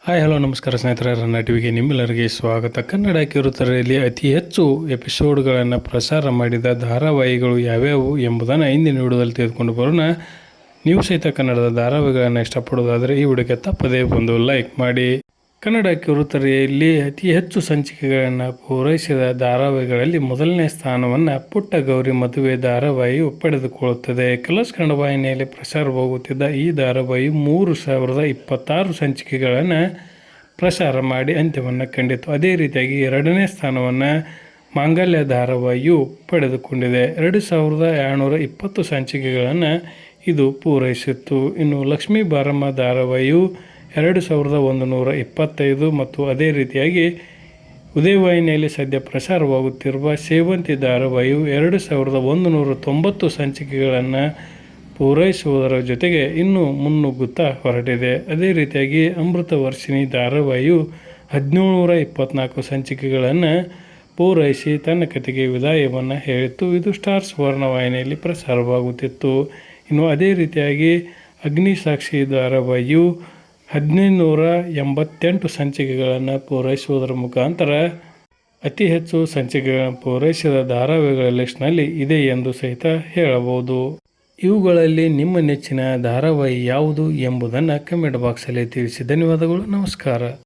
Hi hello ನಮಸ್ಕಾರ ಸ್ನೇಹಿತರೆ, ರನ್ನ ಟಿವಿಗೆ ನಿಮ್ಮೆಲ್ಲರಿಗೆ ಸ್ವಾಗತ. ಕನ್ನಡ ಕಿರುತೆರೆಯಲ್ಲಿ ಅತಿ ಹೆಚ್ಚು ಎಪಿಸೋಡ್ಗಳನ್ನು ಪ್ರಸಾರ ಮಾಡಿದ ಧಾರಾವಾಹಿಗಳು ಯಾವ್ಯಾವು ಎಂಬುದನ್ನು ಇಂದಿನ ವಿಡಿಯೋದಲ್ಲಿ ತೆಗೆದುಕೊಂಡು ಬರೋಣ. ನೀವು ಸಹಿತ ಕನ್ನಡದ ಧಾರಾವಾಹಿಗಳನ್ನು ಇಷ್ಟಪಡೋದಾದರೆ ಈ ವಿಡಿಯೋಕ್ಕೆ ತಪ್ಪದೇ ಒಂದು ಲೈಕ್ ಮಾಡಿ. ಕನ್ನಡ ಕಿರುತೆರೆಯಲ್ಲಿ ಅತಿ ಹೆಚ್ಚು ಸಂಚಿಕೆಗಳನ್ನು ಪೂರೈಸಿದ ಧಾರಾವಾಹಿಗಳಲ್ಲಿ ಮೊದಲನೇ ಸ್ಥಾನವನ್ನು ಪುಟ್ಟ ಗೌರಿ ಮದುವೆ ಧಾರಾವಾಹಿಯು ಪಡೆದುಕೊಳ್ಳುತ್ತದೆ. ಕಲರ್ಸ್ ಕನ್ನಡ ವಾಹಿನಿಯಲ್ಲಿ ಪ್ರಸಾರವಾಗುತ್ತಿದ್ದ ಈ ಧಾರಾವಾಹಿಯು 3026 ಸಂಚಿಕೆಗಳನ್ನು ಪ್ರಸಾರ ಮಾಡಿ ಅಂತ್ಯವನ್ನು ಕಂಡಿತು. ಅದೇ ರೀತಿಯಾಗಿ ಎರಡನೇ ಸ್ಥಾನವನ್ನು ಮಾಂಗಲ್ಯ ಧಾರಾವಾಹಿಯು ಪಡೆದುಕೊಂಡಿದೆ. 2720 ಸಂಚಿಕೆಗಳನ್ನು ಇದು ಪೂರೈಸಿತ್ತು. ಇನ್ನು ಲಕ್ಷ್ಮೀ ಬಾರಮ್ಮ ಧಾರಾವಾಹಿಯು 2125 ಮತ್ತು ಅದೇ ರೀತಿಯಾಗಿ ಉದಯವಾಹಿನಿಯಲ್ಲಿ ಸದ್ಯ ಪ್ರಸಾರವಾಗುತ್ತಿರುವ ಸೇವಂತಿ ಧಾರಾವಾಹಿಯು 2190 ಸಂಚಿಕೆಗಳನ್ನು ಪೂರೈಸುವುದರ ಜೊತೆಗೆ ಇನ್ನೂ ಮುನ್ನುಗ್ಗುತ್ತಾ ಹೊರಟಿದೆ. ಅದೇ ರೀತಿಯಾಗಿ ಅಮೃತ ವರ್ಷಿಣಿ ಧಾರಾವಾಹಿಯು 1724 ಸಂಚಿಕೆಗಳನ್ನು ಪೂರೈಸಿ ತನ್ನ ಕತೆಗೆ ವಿದಾಯವನ್ನು ಹೇಳಿತ್ತು. ಇದು ಸ್ಟಾರ್ ಸುವರ್ಣ ವಾಹಿನಿಯಲ್ಲಿ ಪ್ರಸಾರವಾಗುತ್ತಿತ್ತು. ಇನ್ನು ಅದೇ ರೀತಿಯಾಗಿ ಅಗ್ನಿಸಾಕ್ಷಿ ಧಾರಾವಾಹಿಯು 1588 ಸಂಚಿಕೆಗಳನ್ನು ಪೂರೈಸುವುದರ ಮುಖಾಂತರ ಅತಿ ಹೆಚ್ಚು ಸಂಚಿಕೆಗಳನ್ನು ಪೂರೈಸಿದ ಧಾರಾವಾಹಿಗಳ ಲಿಸ್ಟ್ನಲ್ಲಿ ಇದೆ ಎಂದು ಸಹಿತ ಹೇಳಬಹುದು. ಇವುಗಳಲ್ಲಿ ನಿಮ್ಮ ನೆಚ್ಚಿನ ಧಾರಾವಾಹಿ ಯಾವುದು ಎಂಬುದನ್ನು ಕಮೆಂಟ್ ಬಾಕ್ಸಲ್ಲಿ ತಿಳಿಸಿ. ಧನ್ಯವಾದಗಳು. ನಮಸ್ಕಾರ.